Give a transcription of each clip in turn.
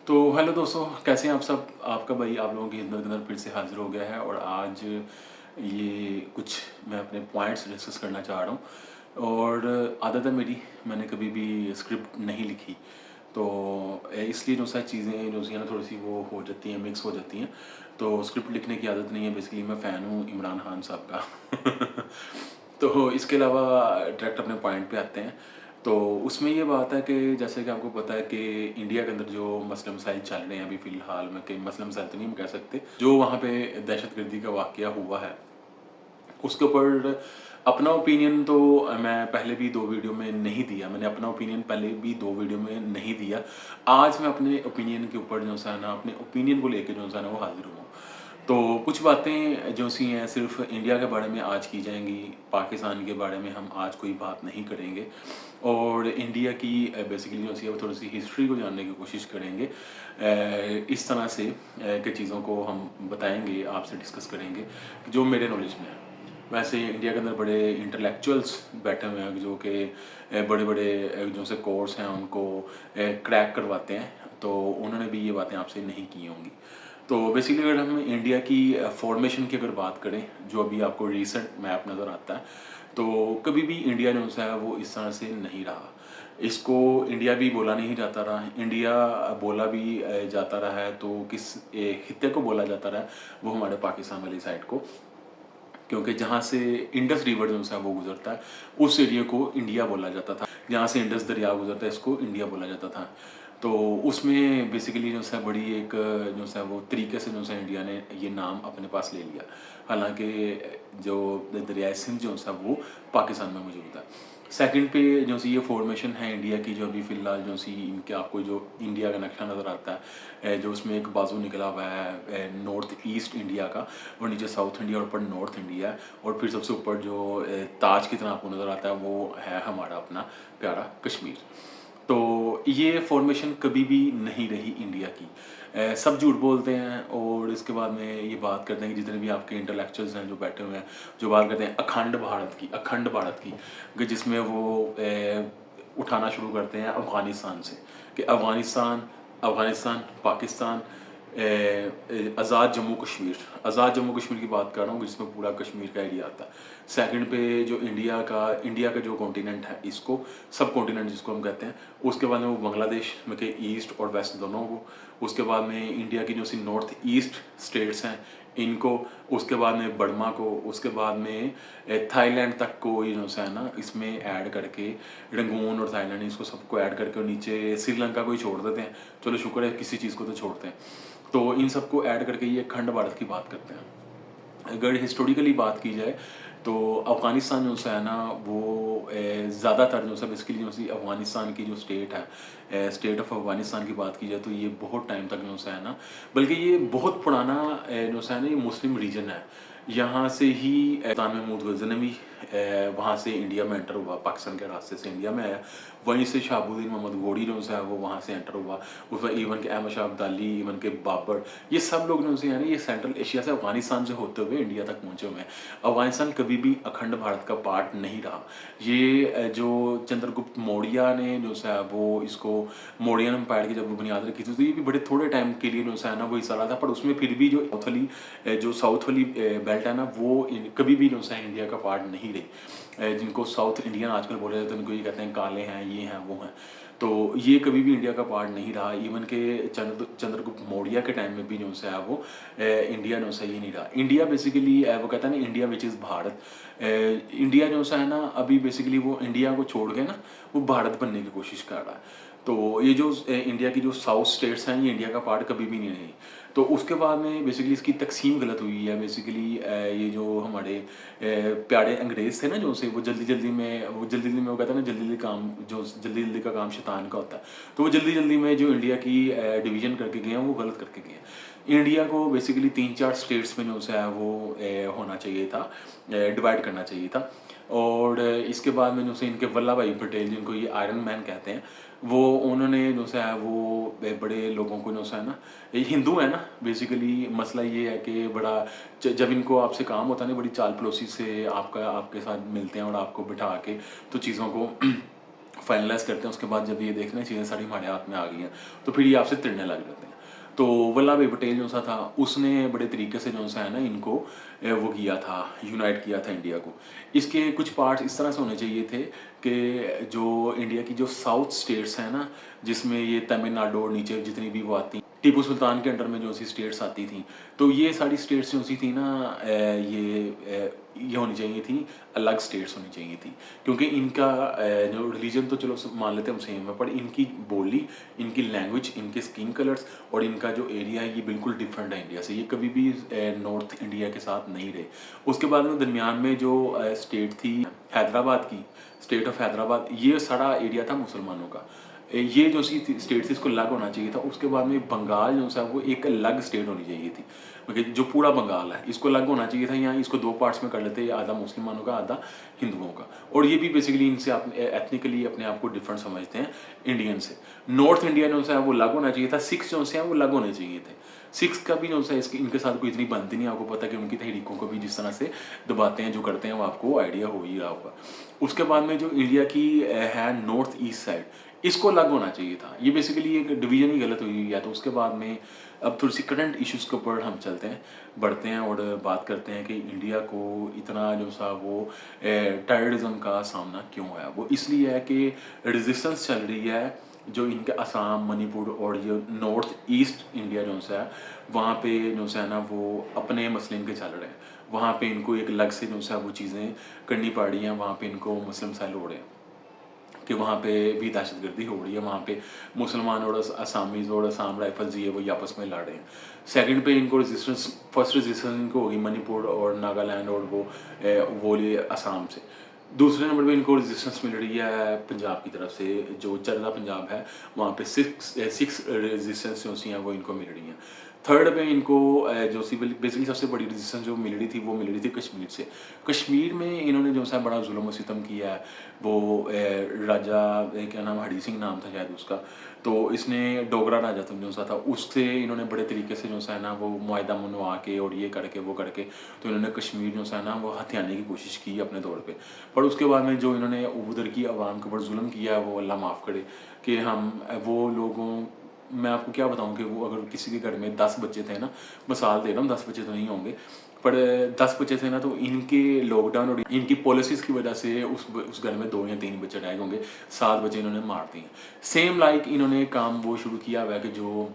तो हेलो दोस्तों, कैसे हैं आप सब? आपका भाई आप लोगों की खिदमत के अंदर फिर से हाज़िर हो गया है और आज ये कुछ मैं अपने पॉइंट्स डिस्कस करना चाह रहा हूँ। और आदत है मेरी, मैंने कभी भी स्क्रिप्ट नहीं लिखी, तो इसलिए जो सारी चीज़ें जो सी ना थोड़ी सी वो हो जाती हैं, मिक्स हो जाती हैं। तो स्क्रिप्ट लिखने की आदत नहीं है। बेसिकली मैं फ़ैन हूँ इमरान खान साहब का। तो इसके अलावा डायरेक्ट अपने पॉइंट पे आते हैं। तो उसमें ये बात है कि जैसे कि आपको पता है कि इंडिया के अंदर जो मसले मसाइल चल रहे हैं अभी फ़िलहाल में, कि मसले मसाइल तो नहीं हम कह सकते, जो वहाँ पे दहशतगर्दी का वाक़या हुआ है, उसके ऊपर अपना ओपिनियन तो मैं पहले भी 2 वीडियो में नहीं दिया। मैंने अपना ओपिनियन पहले भी 2 वीडियो में नहीं दिया। आज मैं अपने ओपिनियन के ऊपर जो सा ना अपने ओपिनियन को लेके जो सा ना वो हाज़िर हुआ हूँ। तो कुछ बातें जो सी हैं सिर्फ़ इंडिया के बारे में आज की जाएँगी, पाकिस्तान के बारे में हम आज कोई बात नहीं करेंगे और इंडिया की बेसिकली जो सी है वो थोड़ी-सी हिस्ट्री को जानने की कोशिश करेंगे। इस तरह से की चीज़ों को हम बताएँगे, आपसे डिस्कस करेंगे, जो मेरे नॉलेज में है। वैसे इंडिया के अंदर बड़े इंटेलेक्चुअल्स बैठे हुए हैं जो कि बड़े-बड़े जो से कोर्स हैं उनको क्रैक करवाते हैं, तो उन्होंने भी ये बातें आपसे नहीं की होंगी। तो बेसिकली अगर हम इंडिया की फॉर्मेशन की अगर बात करें, जो अभी आपको रीसेंट मैप नज़र आता है, तो कभी भी इंडिया जो सा है वो इस तरह से नहीं रहा। इसको इंडिया भी बोला नहीं जाता रहा, इंडिया बोला भी जाता रहा है तो किस खित्ते को बोला जाता रहा है, वो हमारे पाकिस्तान वाली साइड को। क्योंकि जहाँ से इंडस रिवर जो है वो गुजरता है, उस एरिया को इंडिया बोला जाता था। जहाँ से इंडस दरिया गुजरता है इसको इंडिया बोला जाता था। तो उसमें बेसिकली जो है बड़ी एक जो है वो तरीके से जो है इंडिया ने ये नाम अपने पास ले लिया। हालाँकि जो दरियाए सिंध जो है वो पाकिस्तान में मौजूद है। सेकंड पे जो सी ये फॉर्मेशन है इंडिया की, जो अभी फ़िलहाल जो सी इनके आपको जो इंडिया का नक्शा नज़र आता है, जो उसमें एक बाजू निकला हुआ है नॉर्थ ईस्ट इंडिया का, और नीचे साउथ इंडिया और ऊपर नॉर्थ इंडिया है, और फिर सबसे ऊपर जो ताज की तरह आपको नज़र आता है वो है हमारा अपना प्यारा कश्मीर। तो ये फॉर्मेशन कभी भी नहीं रही इंडिया की। सब झूठ बोलते हैं और इसके बाद में ये बात करते हैं कि जितने भी आपके इंटेलेक्चुअल्स हैं जो बैठे हुए हैं, जो बात करते हैं अखंड भारत की, कि जिसमें वो उठाना शुरू करते हैं अफ़गानिस्तान से, कि अफ़गानिस्तान अफ़गानिस्तान, पाकिस्तान, आज़ाद जम्मू कश्मीर की बात कर रहा हूँ जिसमें पूरा कश्मीर का एरिया आता है। सेकंड पे जो इंडिया का जो कॉन्टिनेंट है, इसको सब कॉन्टिनेंट जिसको हम कहते हैं, उसके बाद में वो बांग्लादेश में के ईस्ट और वेस्ट दोनों को, उसके बाद में इंडिया की जो सी नॉर्थ ईस्ट स्टेट्स हैं इनको, उसके बाद में बर्मा को, उसके बाद में थाईलैंड तक को ये जो है ना इसमें ऐड करके, रंगून और थाईलैंड इसको सबको ऐड करके, और नीचे श्रीलंका को ही छोड़ देते हैं। चलो शुक्र है किसी चीज़ को तो छोड़ते हैं। तो इन सबको ऐड करके ये अखंड भारत की बात करते हैं। अगर हिस्टोरिकली बात की जाए तो अफ़गानिस्तान जो है ना वो ज़्यादातर जो है बेसिकली जो सी अफ़गानिस्तान की जो स्टेट है, स्टेट ऑफ अफ़गानिस्तान की बात की जाए तो ये बहुत टाइम तक जो है ना, बल्कि ये बहुत पुराना जो है ना ये मुस्लिम रीजन है। यहाँ से ही सुल्तान महमूद गज़नवी ने भी वहाँ से इंडिया में एंटर हुआ, पाकिस्तान के रास्ते से इंडिया में आया। वहीं से शहाबुद्दीन मोहम्मद गोरी जो है वो वहाँ से एंटर हुआ। उसमें इवन के अहमद शाह अब्दाली, इवन के बाबर, ये सब लोग जो है ना ये सेंट्रल एशिया से अफ़गानिस्तान से होते हुए इंडिया तक पहुँचे हुए हैं। अफ़गानिस्तान कभी भी अखंड भारत का पार्ट नहीं रहा। ये जो चंद्रगुप्त मौर्य ने जो है वो इसको मौर्यन एम्पायर की जब बुनियाद रखी थी, तो ये भी बड़े थोड़े टाइम के लिए जो है ना वो हिस्सा रहा था, पर उसमें फिर भी जो साउथ वाली बेल्ट है ना वो कभी भी जो है इंडिया का पार्ट नहीं रही। जिनको साउथ इंडियन आजकल बोले जाते हैं उनको ये कहते हैं काले हैं, ये हैं, वो हैं। तो ये कभी भी इंडिया का पार्ट नहीं रहा। इवन के चंद्रगुप्त मौर्य के टाइम में भी जो है वो इंडिया जो है ये नहीं रहा। इंडिया बेसिकली वो कहता है ना India which is Bharat. India जो है ना अभी बेसिकली वो इंडिया को छोड़ के ना वो भारत बनने की कोशिश कर रहा है। तो ये जो इंडिया की जो साउथ स्टेट्स हैं ये इंडिया का पार्ट कभी भी नहीं रही। तो उसके बाद में बेसिकली इसकी तकसीम गलत हुई है। बेसिकली ये जो हमारे प्यारे अंग्रेज़ थे ना जो से, वो जल्दी-जल्दी में वो कहते हैं ना जल्दी-जल्दी का काम शैतान का होता है। तो वो जल्दी-जल्दी में जो इंडिया की डिवीज़न करके गए हैं वो गलत करके गए हैं। इंडिया को बेसिकली 3-4 स्टेट्स में जो है वो होना चाहिए था, डिवाइड करना चाहिए था। और इसके बाद में जो से इनके वल्लभ भाई पटेल, जिनको ये आयरन मैन कहते हैं, वो उन्होंने जो है वो बड़े लोगों को जो है ना, ये हिंदू है ना बेसिकली, मसला ये है कि बड़ा जब इनको आपसे काम होता है ना, बड़ी चाल पड़ोसी से आपके साथ मिलते हैं और आपको बिठा के तो चीज़ों को फाइनलाइज़ करते हैं, उसके बाद जब ये देखते हैं चीज़ें सारी हमारे हाथ में आ गई हैं, तो फिर ये आपसे चिढ़ने लग जाते हैं। तो वल्लभ भाई पटेल जो सा था, उसने बड़े तरीके से जो सा है ना इनको वो किया था, यूनाइट किया था इंडिया को। इसके कुछ पार्ट्स इस तरह से होने चाहिए थे कि जो इंडिया की जो साउथ स्टेट्स हैं ना, जिसमें ये तमिलनाडु और नीचे जितनी भी वो आती, टीपू सुल्तान के अंडर में जो सी स्टेट्स आती थी, तो ये सारी स्टेट्स जो सी थी ना, ये होनी चाहिए थी, अलग स्टेट्स होनी चाहिए थी, क्योंकि इनका जो रिलीजन तो चलो मान लेते हैं हम सेम है, पर इनकी बोली, इनकी लैंग्वेज, इनके स्किन कलर्स और इनका जो एरिया है ये बिल्कुल डिफरेंट है इंडिया से। ये कभी भी नॉर्थ इंडिया के साथ नहीं रहे। उसके बाद में दरमियान में जो स्टेट थी हैदराबाद की, स्टेट ऑफ हैदराबाद, ये सारा एरिया था मुसलमानों का। ये जो सी स्टेट थी इसको अलग होना चाहिए था। उसके बाद में बंगाल जो सा वो एक अलग स्टेट होनी चाहिए थी, मतलब जो पूरा बंगाल है इसको अलग होना चाहिए था। यहाँ इसको दो पार्ट्स में कर लेते, आधा मुसलमानों का, आधा हिंदुओं का। और ये भी बेसिकली इनसे आप एथनिकली अपने आप को डिफरेंट समझते हैं इंडियन से। नॉर्थ इंडिया जो है वो अलग होना चाहिए था। सिक्स जो है वो अलग होने चाहिए थे। सिक्स का भी जो है इनके साथ कोई इतनी बनती नहीं। आपको पता है कि उनकी तहरीकों को भी जिस तरह से दबाते हैं, जो करते हैं, वो आपको आइडिया हो ही रहा होगा। उसके बाद में जो इंडिया की है नॉर्थ ईस्ट साइड, इसको अलग होना चाहिए था। ये बेसिकली एक डिवीजन ही गलत हुई है। तो उसके बाद में अब थोड़ी सी करंट इश्यूज़ के ऊपर हम चलते हैं, बढ़ते हैं और बात करते हैं कि इंडिया को इतना जो सा वो टेररिज्म का सामना क्यों है। वो इसलिए है कि रेजिस्टेंस चल रही है जो इनके असम, मणिपुर और जो नॉर्थ ईस्ट इंडिया जो सा है, वहाँ पे जो सा है ना वो अपने मसले इनके चल रहे हैं। वहाँ पे इनको एक अलग से जो सा वो चीज़ें करनी पड़ रही हैं। वहाँ पे इनको मुस्लिम सेल हो रहे हैं कि वहाँ पे भी दहशतगर्दी हो रही है। वहाँ पे मुसलमान और असामीज़ और असम राइफल्स ये वो आपस में लड़ रहे हैं। सेकंड पे इनको रेजिस्टेंस, फर्स्ट रेजिस्टेंस इनको होगी मणिपुर और नागालैंड और वो ये असम से। दूसरे नंबर पे इनको रेजिस्टेंस मिल रही है पंजाब की तरफ से, जो चरदा पंजाब है वहाँ पे सिक्स रेजिस्टेंस जो सी हैं वो इनको मिल रही हैं। थर्ड पे इनको जो सी बेसिकली सबसे बड़ी रेजिस्टेंस जो मिल रही थी वो मिल रही थी कश्मीर से। कश्मीर में इन्होंने जो सा बड़ा जुल्म व सितम किया है। वो राजा क्या नाम, हरी सिंह नाम था शायद उसका, तो इसने डोगरा राजा तुम जो सा था उससे इन्होंने बड़े तरीके से जो सा है ना वो मुआहदा मनवा के और ये करके वो करके, तो इन्होंने कश्मीर जो सा है ना वो हथियाने की कोशिश की अपने तौर पे। पर उसके बाद में जो इन्होंने उधर की आवाम के ऊपर जुल्म किया है वो अल्लाह माफ़ करे कि हम वो लोगों, मैं आपको क्या बताऊं कि वो अगर किसी के घर में 10 बच्चे थे ना, मिसाल दे रहा हूँ 10 बच्चे तो नहीं होंगे, पर 10 बच्चे थे ना, तो इनके लॉकडाउन और इनकी पॉलिसीज़ की वजह से उस घर में 2 या 3 बच्चे रह होंगे, 7 बच्चे इन्होंने मार दिए। सेम लाइक इन्होंने काम वो शुरू किया हुआ है कि जो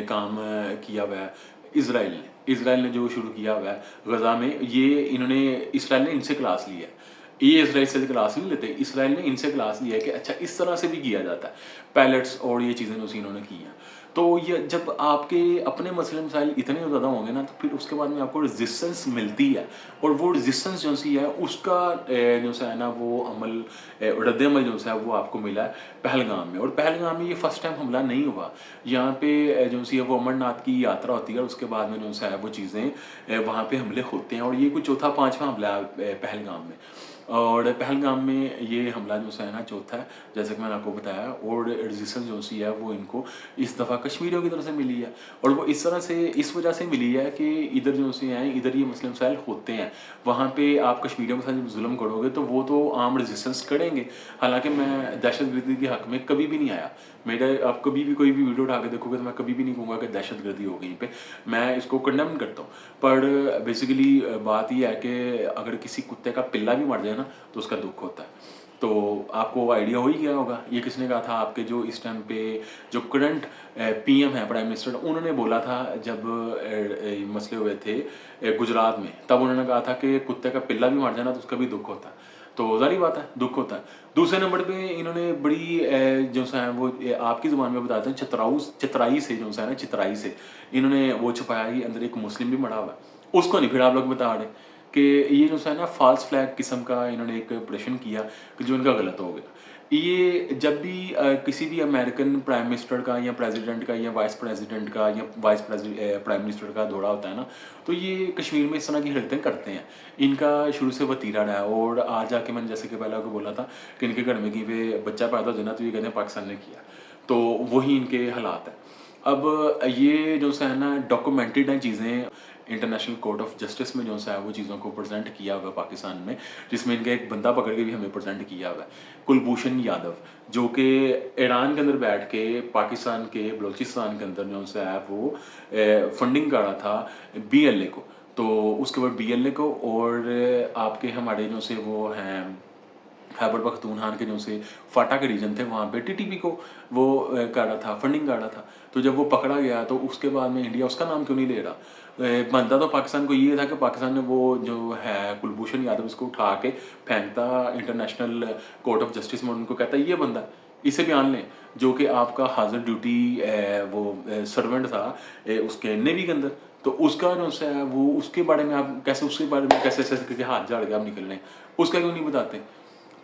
काम किया हुआ है इसराइल ने जो शुरू किया हुआ है गज़ा में, ये इन्होंने इसराइल ने इनसे क्लास ली है। ये इसराइल से क्लास नहीं लेते, इसराइल ने इनसे क्लास लिया है कि अच्छा इस तरह से भी किया जाता है। पैलेट्स और ये चीज़ें उसी इन्होंने की हैं। तो ये जब आपके अपने मसले मसाइल इतने ज़्यादा होंगे ना, तो फिर उसके बाद में आपको रेजिस्टेंस मिलती है। और वो रेजिस्टेंस जो सी है उसका जो सा है ना वो अमल, रद्द-ए-अमल जो सा है वो आपको मिला है पहलगाम में। और पहलगाम में ये फर्स्ट टाइम हमला नहीं हुआ। यहाँ पे जो सी है वो अमरनाथ की यात्रा होती है और उसके बाद में जो सा है वो चीज़ें वहाँ पे हमले होते हैं। और ये कुछ चौथा पाँचवा हमला है पहलगाम में। और पहलगाम में ये हमला जो सा है ना चौथा है, जैसे कि मैंने आपको बताया। और रेजिस्टेंस जो सी है वो इनको इस दफ़ा कश्मीरियों की तरफ से मिली है। और वो इस तरह से इस वजह से मिली है कि इधर जो सी हैं, इधर ये मसले मसाइल होते हैं। वहाँ पे आप कश्मीरियों के साथ जब जुल्म करोगे तो वो तो आम रेजिस्टेंस करेंगे। हालांकि मैं दहशतगर्दी के हक़ में कभी भी नहीं आया। मेरा, आप कभी भी कोई भी वीडियो उठा के देखोगे तो मैं कभी भी नहीं कहूँगा कि दहशतगर्दी हो गई पे, मैं इसको कंडेम करता हूँ। पर बेसिकली बात ये है कि अगर किसी कुत्ते का पिल्ला भी मर जाए ना तो उसका दुख होता है। तो आपको आइडिया हो ही गया होगा ये किसने कहा था। आपके जो इस टाइम पे जो करंट पीएम है, प्राइम मिनिस्टर, उन्होंने बोला था जब मसले हुए थे गुजरात में, तब उन्होंने कहा था कि कुत्ते का पिल्ला भी मर जाना तो उसका भी दुख होता है। तो ज़ाहिर बात है दुख होता है। दूसरे नंबर पे इन्होंने बड़ी जो सा है वो आपकी ज़ुबान में बताते हैं चतराई से जो सा है ना, चितराई से इन्होंने वो छुपाया कि अंदर एक मुस्लिम भी मरा हुआ है। उसको नहीं फिर आप लोग बता रहे कि ये जो सा है ना फॉल्स फ्लैग किस्म का इन्होंने एक ऑपरेशन किया कि जो इनका गलत हो गया। ये जब भी किसी भी अमेरिकन प्राइम मिनिस्टर का या प्रेसिडेंट का या वाइस प्रेसिडेंट का या प्राइम मिनिस्टर का दौरा होता है ना, तो ये कश्मीर में इस तरह की हरकतें करते हैं। इनका शुरू से वतीरा रहा है। और आज जाके मैंने जैसे कि पहले आपको बोला था कि इनके घर में कहीं पे बच्चा पैदा हो जाना तो ये कहते हैं पाकिस्तान ने किया। तो वही इनके हालात हैं। अब ये जो सा है ना डॉक्यूमेंटेड हैं चीज़ें, इंटरनेशनल कोर्ट ऑफ जस्टिस में जो सा है वो चीज़ों को प्रेजेंट किया हुआ है पाकिस्तान में, जिसमें इनका एक बंदा पकड़ के भी हमें प्रेजेंट किया हुआ है, कुलभूषण यादव, जो कि ईरान के अंदर बैठ के पाकिस्तान के बलूचिस्तान के अंदर जो सा है वो फंडिंग कर रहा था BLA को। तो उसके बाद BLA को और आपके हमारे जो से वो हैं खैबर पख्तूनख्वा के जो से फाटा के रीजन थे वहाँ पे TTP को वो कर रहा था, फंडिंग कर रहा था। तो जब वो पकड़ा गया तो उसके बाद में इंडिया उसका नाम क्यों नहीं ले रहा? बनता तो पाकिस्तान को ये था कि पाकिस्तान ने वो जो है कुलभूषण यादव इसको उठा के फेंकता इंटरनेशनल कोर्ट ऑफ जस्टिस में, उनको कहता ये बंदा इसे बयान लें जो कि आपका हाजिर ड्यूटी वो सर्वेंट था उसके नेवी के अंदर। तो उसका जो है वो उसके बारे में आप कैसे उसके बारे में कैसे ऐसे करके हाथ झाड़ के आप निकल रहे हैं, उसका क्यों नहीं बताते?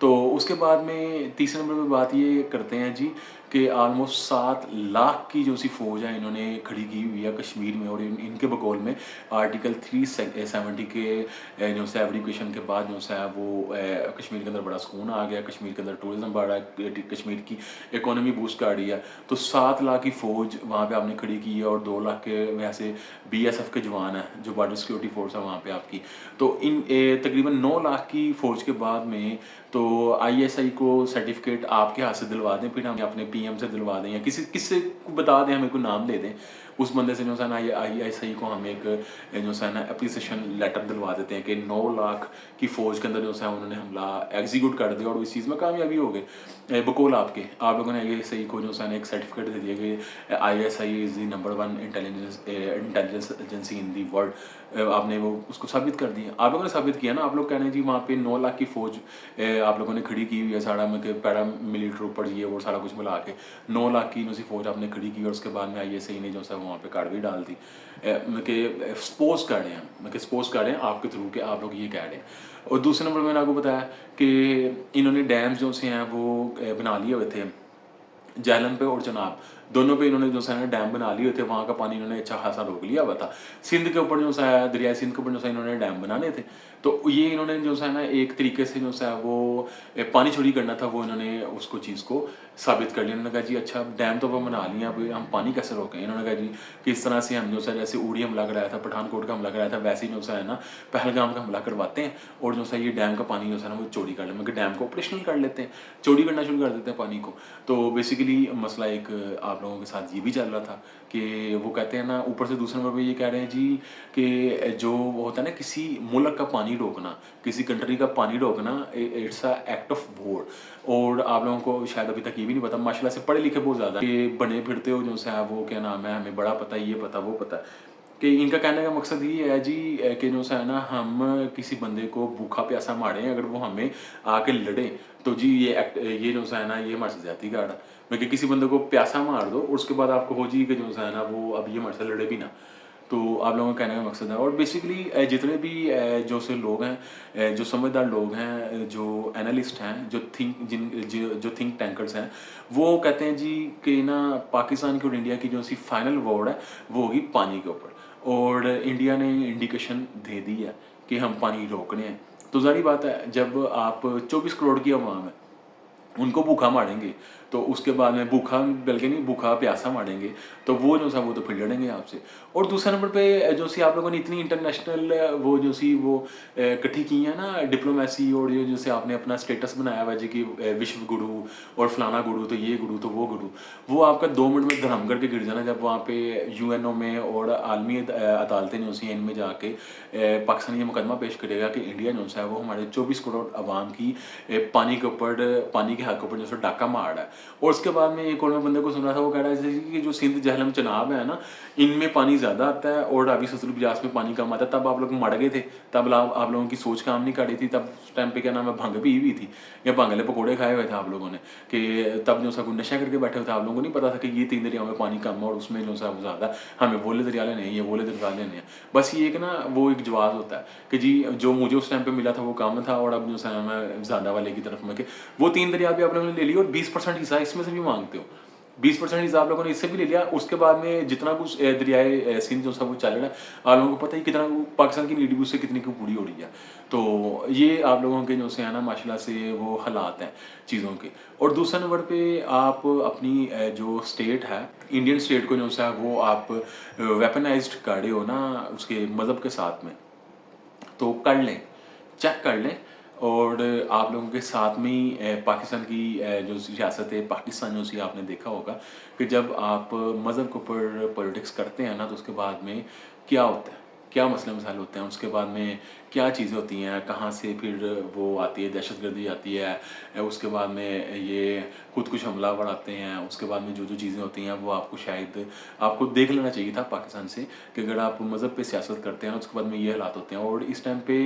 तो उसके बाद में तीसरे नंबर पे बात ये करते हैं जी कि ऑलमोस्ट 7 लाख की जो सी फ़ौज है इन्होंने खड़ी की हुई है कश्मीर में, और इनके बकौल में आर्टिकल 370 के जो से एवरीकेशन के बाद जो है वो कश्मीर के अंदर बड़ा सुकून आ गया, कश्मीर के अंदर टूरिज़्म बढ़ा है, कश्मीर की इकोनॉमी बूस्ट कर रही है। तो 7 लाख की फ़ौज वहाँ पे आपने खड़ी की है और 2 लाख के वैसे BSF के जवान हैं जो बॉर्डर सिक्योरिटी फोर्स है वहाँ पे आपकी। तो इन तकरीबन 9 लाख की फ़ौज के बाद में तो ISI को सर्टिफिकेट आपके हाथ से दिलवा दें, फिर हम अपने PM से दिलवा दें या किससे बता दें, हमें कोई नाम दे दें, उस बंदे से जो है ना ISI को हम एक जो है ना एप्रिसिएशन लेटर दिलवा देते हैं कि 9 लाख की फ़ौज के अंदर जो है उन्होंने हमला एग्जीक्यूट कर दिया और इस चीज़ में कामयाबी हो गए। बकौल आपके आप लोगों ने ISI को जो है ना एक सर्टिफिकेट दे दिया कि ISI is the number 1 intelligence agency in the world. आपने वो उसको साबित कर दिया, आप लोगों ने साबित किया ना। आप लोग कह रहे हैं जी वहाँ पे 9 लाख की फ़ौज आप लोगों ने खड़ी की हुई है, सारा मतलब पैरा मिलिट्री ऊपर ये और सारा कुछ मिला के 9 लाख की सी फ़ौज आपने खड़ी की और उसके बाद में ISI ने जो है वहाँ पे कार्रवाई डाल दी। मतलब सपोज कर रहे हैं, मतलब सपोज कर रहे हैं आपके थ्रू के आप लोग ये कह रहे हैं। और दूसरे नंबर मैंने आपको बताया कि इन्होंने डैम्स जो से हैं वो बना लिए हुए थे जहलम पे और चनाब, दोनों पे इन्होंने जो है ना डैम बना लिए थे, वहाँ का पानी इन्होंने अच्छा खासा रोक लिया हुआ था। सिंध के ऊपर जो है दरिया सिंध के ऊपर जो है इन्होंने डैम बनाने थे, तो ये इन्होंने जो है ना एक तरीके से जो है वो पानी चोरी करना था, वो इन्होंने उसको चीज़ को साबित कर लिया। उन्होंने कहा जी अच्छा डैम तो वो बना लिए, अब हम पानी कैसे रोकें? इन्होंने कहा जी किस तरह से हम जो है जैसे उड़ी हमला कराया था, पठानकोट का हमला कराया था, वैसे ही जो है ना पहलगाम का हमला करवाते हैं और जो है ये डैम का पानी जो है ना वो चोरी कर लें, मतलब डैम को ऑपरेशनल कर लेते हैं, चोरी करना शुरू कर देते हैं पानी को। तो बेसिकली मसला एक आप लोगों के साथ ये भी चल रहा था कि वो कहते हैं ना, ऊपर से दूसरे नंबर पे ये कह रहे हैं जी कि जो वो होता है ना किसी मुल्क का पानी रोकना, किसी कंट्री का पानी रोकना, it's a act of war. और आप लोगों को शायद अभी तक ये भी नहीं पता, माशाल्लाह से पढ़े लिखे बहुत ज़्यादा कि बने फिरते हो जो है वो क्या नाम है, हमें बड़ा पता, ये पता वो पता, कि इनका कहने का मकसद ये है जी कि जो है ना हम किसी बंदे को भूखा प्यासा मारें, अगर वो हमें आके लड़े तो जी ये जो है ना ये हमारे से ज़्यादती का आड़ा। मैं किसी बंदे को प्यासा मार दो और उसके बाद आपको हो जी कि जो है ना वो अब ये हमारे से लड़े भी ना। तो आप लोगों का कहने का मकसद है। और बेसिकली जितने भी जो से लोग हैं, जो समझदार लोग हैं, जो एनालिस्ट हैं, जो थिंक टैंकर्स हैं, वो कहते हैं जी कि ना पाकिस्तान की और इंडिया की जो सी फाइनल वॉर है वो होगी पानी के ऊपर, और इंडिया ने इंडिकेशन दे दी है कि हम पानी रोकने हैं। तो ज़ाहिर बात है जब आप 24 करोड़ की आवाम है उनको भूखा मारेंगे तो उसके बाद में भूखा बल्कि नहीं भूखा प्यासा मारेंगे तो वो जो सा वो तो फिर लड़ेंगे आपसे। और दूसरे नंबर पे जो सी आप लोगों ने इतनी इंटरनेशनल वो जो सी वो इकट्ठी की है ना डिप्लोमेसी, और ये जैसे आपने अपना स्टेटस बनाया हुआ जी कि विश्व गुरु और फलाना गुरु तो ये गुरु तो वो गुरु, वो आपका 2 मिनट में धर्म करके गिर जाना जब वहाँ पे UNO में और आलमी अदालतें जो सी इनमें जाके पाकिस्तान ये मुकदमा पेश करेगा कि इंडिया जो है वो हमारे 24 करोड़ आवाम की पानी के ऊपर, पानी के हक ऊपर जो है डाका मार रहा है। और उसके बाद में एक और मैं बंदे को सुन रहा था, वो कह रहा है जैसे कि जो सिंध जहलम चनाब है ना, इनमें पानी ज़्यादा आता है और रावी सतलुज ब्यास में पानी कम आता है। तब आप लोग मर गए थे, तब आप लोगों की सोच काम नहीं कर रही थी, तब उस टाइम पे क्या नाम है भंग पी हुई थी या भंगले पकौड़े खाए हुए थे आप लोगों ने, कि तब जो सब नशा करके बैठे हुए थे। आप लोगों को नहीं पता था कि ये 3 दरियाओं में पानी कम है और उसमें जो सा वो ज़्यादा, हमें बोले दरिया लेने हैं, ये बोले दरिया लेने हैं। बस ये एक ना वो एक जवाब होता है कि जी जो मुझे उस टाइम पे मिला था वो कम था और अब जो है मैं ज़्यादा वाले की तरफ में कि वो 3 दरिया भी आप लोगों ने ले ली और 20% हिस्सा इसमें से भी मांगते हो। 20% हिस्सा आप लोगों ने इससे भी ले लिया, उसके बाद में जितना कुछ दरियाए सिंध जो सब कुछ चल रहा है, आप लोगों को पता ही कितना पाकिस्तान की नीड भी उससे कितनी की पूरी हो रही है। तो ये आप लोगों के जो से है ना माशाल्लाह से वो हालात हैं चीज़ों के। और दूसरे नंबर पे आप अपनी जो स्टेट है, इंडियन स्टेट को जो सा है वो आप वेपनाइज्ड कर रहे हो ना उसके मज़हब के साथ में। तो कर लें, चेक कर लें। और आप लोगों के साथ में ही पाकिस्तान की जो सियासत है, पाकिस्तान जो सी आपने देखा होगा कि जब आप मज़हब के ऊपर पॉलिटिक्स करते हैं ना, तो उसके बाद में क्या होता है, क्या मसले मसाइल होते हैं, उसके बाद में क्या चीज़ें होती हैं, कहाँ से फिर वो आती है, दहशतगर्दी आती है, उसके बाद में ये खुद हमलावर आते हैं, उसके बाद में जो चीज़ें होती हैं वो आपको शायद आपको देख लेना चाहिए था पाकिस्तान से कि अगर आप मज़हब पे सियासत करते हैं ना, उसके बाद में ये हालात होते हैं। और इस टाइम पे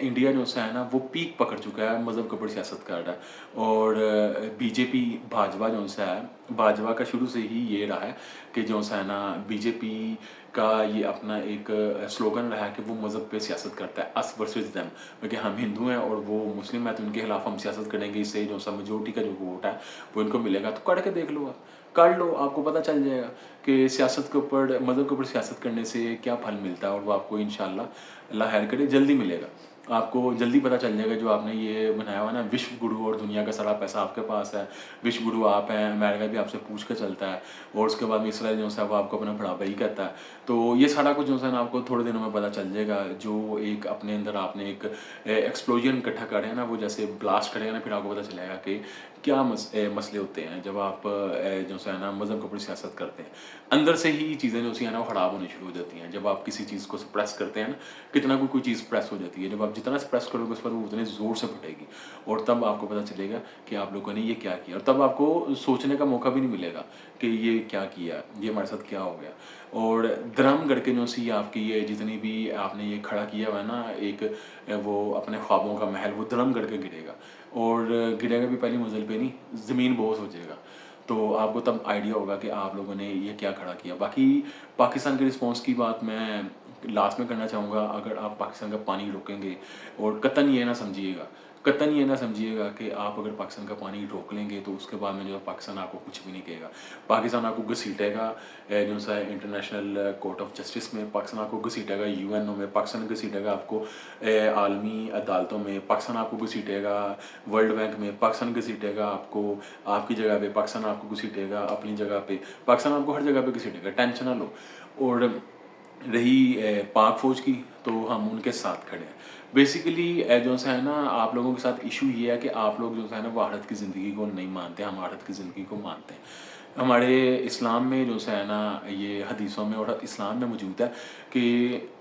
इंडिया जो सा है ना वो पीक पकड़ चुका है, मज़हब के ऊपर सियासत कर रहा है। और बीजेपी भाजपा जो सा है, भाजपा का शुरू से ही ये रहा है कि जो सा है ना बीजेपी का ये अपना एक स्लोगन रहा है कि वो मज़हब पे सियासत करता है, अस वर्सेस देम, क्योंकि हम हिंदू हैं और वो मुस्लिम हैं, तो उनके खिलाफ हम सियासत करेंगे, इससे जो सा मेजोरिटी का जो वोट है वो इनको मिलेगा। तो करके देख लो आप, कर लो, आपको पता चल जाएगा कि सियासत के ऊपर, मज़हब के ऊपर सियासत करने से क्या फल मिलता है, और वो आपको इंशाल्लाह अल्लाह खैर करे जल्दी मिलेगा। आपको जल्दी पता चल जाएगा जो आपने ये बनाया हुआ है ना विश्व गुरु, और दुनिया का सारा पैसा आपके पास है, विश्व गुरु आप हैं, अमेरिका भी आपसे पूछ के चलता है, और उसके बाद में इसराइल जो है वो आपको अपना बड़ा भाई कहता है। तो ये सारा कुछ जो है ना आपको थोड़े दिनों में पता चल जाएगा। जो एक अपने अंदर आपने एक एक्सप्लोजन इकट्ठा करे हैं ना, वो जैसे ब्लास्ट करेगा ना, फिर आपको पता चलेगा कि क्या मसले होते हैं जब आप जो है ना मज़हब के ऊपर सियासत करते हैं। अंदर से ही चीज़ें जो सी है ना वो ख़राब होनी शुरू हो जाती हैं। जब आप किसी चीज़ को सप्रेस करते हैं ना, कितना कोई चीज़ सप्रेस हो जाती है, जब आप जितना सप्रेस करोगे उस पर वो उतने ज़ोर से फटेगी, और तब आपको पता चलेगा कि आप लोगों ने ये क्या किया, और तब आपको सोचने का मौका भी नहीं मिलेगा कि ये क्या किया, ये हमारे साथ क्या हो गया। और धर्म गढ़ के जो सी आपकी ये जितनी भी आपने ये खड़ा किया हुआ है ना एक वो अपने ख्वाबों का महल, वो धर्म गढ़ के गिरेगा, और गिरेगा भी पहली मंजिल पे नहीं, ज़मीन बोझ हो जाएगा। तो आपको तब आइडिया होगा कि आप लोगों ने ये क्या खड़ा किया। बाकी पाकिस्तान के रिस्पॉन्स की बात मैं लास्ट में करना चाहूँगा। अगर आप पाकिस्तान का पानी रोकेंगे, और कतई ये ना समझिएगा, कतई ये ना समझिएगा कि आप अगर पाकिस्तान का पानी रोक लेंगे तो उसके बाद में जो है पाकिस्तान आपको कुछ भी नहीं कहेगा। पाकिस्तान आपको घसीटेगा जो सा है इंटरनेशनल कोर्ट ऑफ जस्टिस में, पाकिस्तान आपको घसीटेगा यूएनओ में, पाकिस्तान घसीटेगा आपको आलमी अदालतों में, पाकिस्तान आपको घसीटेगा वर्ल्ड बैंक में, पाकिस्तान घसीटेगा आपको आपकी जगह पे, पाकिस्तान आपको घसीटेगा अपनी जगह पे, पाकिस्तान आपको हर जगह पे घसीटेगा, टेंशन ना लो। और रही पाक फ़ौज की, तो हम उनके साथ खड़े हैं। बेसिकली जो सा है ना आप लोगों के साथ इशू ये है कि आप लोग जो है ना वहादत की ज़िंदगी को नहीं मानते, हम वहादत की ज़िंदगी को मानते हैं। हमारे इस्लाम में जो सा है ना ये हदीसों में और इस्लाम में मौजूद है कि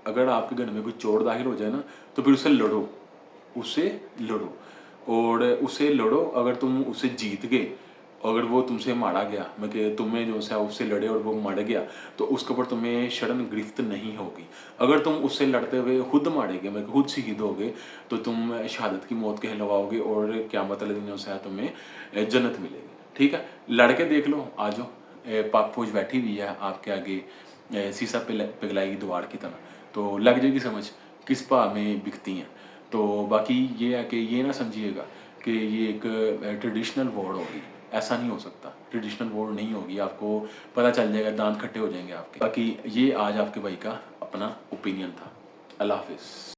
अगर आपके घर में कोई चोर दाखिल हो जाए ना, तो फिर उससे लड़ो, उससे लड़ो, और उससे लड़ो। अगर तुम उससे जीत गए, अगर वो तुमसे मारा गया, मैं कि तुम्हें जो है उससे लड़े और वो मर गया, तो उसके ऊपर तुम्हें शरण गिरफ्त नहीं होगी। अगर तुम उससे लड़ते हुए खुद मारे गए, मैं खुद शहीद हो गए, तो तुम शहादत की मौत कहलवाओगे, और क़यामत वाले दिन जो है तुम्हें जन्नत मिलेगी। ठीक है, लड़के देख लो, आ जाओ। पाक फौज बैठी हुई है आपके आगे शीशा पिघलाई दीवार की तरह, तो लग जाएगी समझ किस भाव में बिकती हैं। तो बाकी ये है कि ये ना समझिएगा कि ये एक ट्रेडिशनल वॉर होगी, ऐसा नहीं हो सकता। ट्रेडिशनल वॉर नहीं होगी, आपको पता चल जाएगा, दांत खट्टे हो जाएंगे आपके। बाकी ये आज आपके भाई का अपना ओपिनियन था। अल्लाह हाफिज़।